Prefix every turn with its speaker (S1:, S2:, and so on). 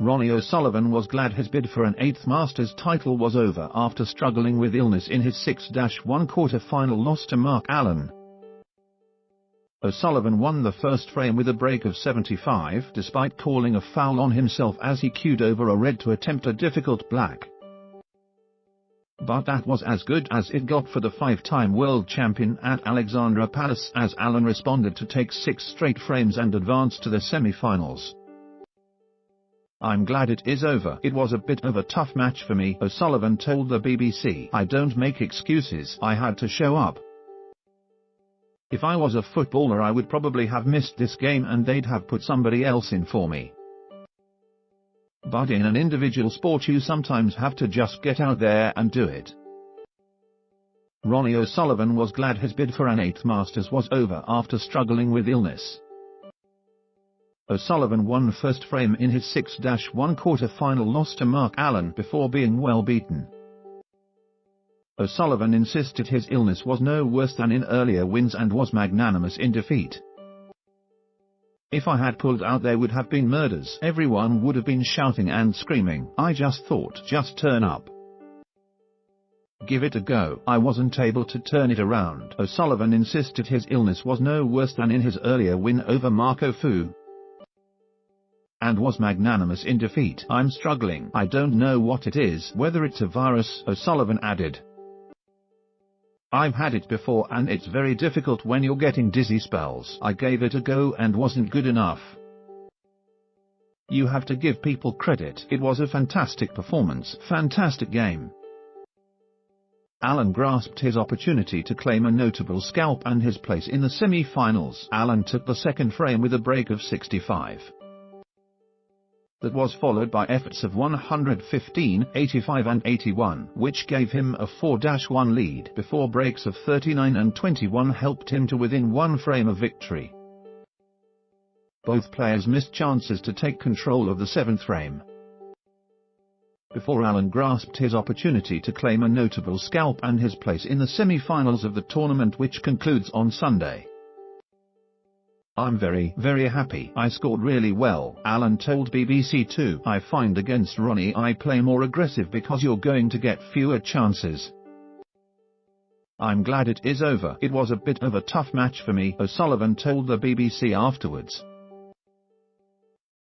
S1: Ronnie O'Sullivan was glad his bid for an 8th Masters title was over after struggling with illness in his 6-1 quarter-final loss to Mark Allen. O'Sullivan won the first frame with a break of 75 despite calling a foul on himself as he cued over a red to attempt a difficult black. But that was as good as it got for the 5-time world champion at Alexandra Palace as Allen responded to take 6 straight frames and advance to the semi-finals. "I'm glad it is over. It was a bit of a tough match for me," O'Sullivan told the BBC. "I don't make excuses. I had to show up. If I was a footballer I would probably have missed this game and they'd have put somebody else in for me. But in an individual sport you sometimes have to just get out there and do it." Ronnie O'Sullivan was glad his bid for an 8th Masters was over after struggling with illness. O'Sullivan won first frame in his 6-1 quarter-final loss to Mark Allen before being well beaten. O'Sullivan insisted his illness was no worse than in earlier wins and was magnanimous in defeat. "If I had pulled out there would have been murders. Everyone would have been shouting and screaming. I just thought, just turn up. Give it a go. I wasn't able to turn it around." O'Sullivan insisted his illness was no worse than in his earlier win over Marco Fu, and was magnanimous in defeat. "I'm struggling. I don't know what it is, whether it's a virus," O'Sullivan added. "I've had it before and it's very difficult when you're getting dizzy spells. I gave it a go and wasn't good enough." "You have to give people credit. It was a fantastic performance, fantastic game." Allen grasped his opportunity to claim a notable scalp and his place in the semi-finals. Allen took the second frame with a break of 65. That was followed by efforts of 115, 85 and 81, which gave him a 4-1 lead before breaks of 39 and 21 helped him to within 1 frame of victory. Both players missed chances to take control of the 7th frame before Allen grasped his opportunity to claim a notable scalp and his place in the semi-finals of the tournament, which concludes on Sunday. "I'm very, very happy. I scored really well," Allen told BBC Two. "I find against Ronnie I play more aggressive because you're going to get fewer chances. I'm glad it is over. It was a bit of a tough match for me," O'Sullivan told the BBC afterwards.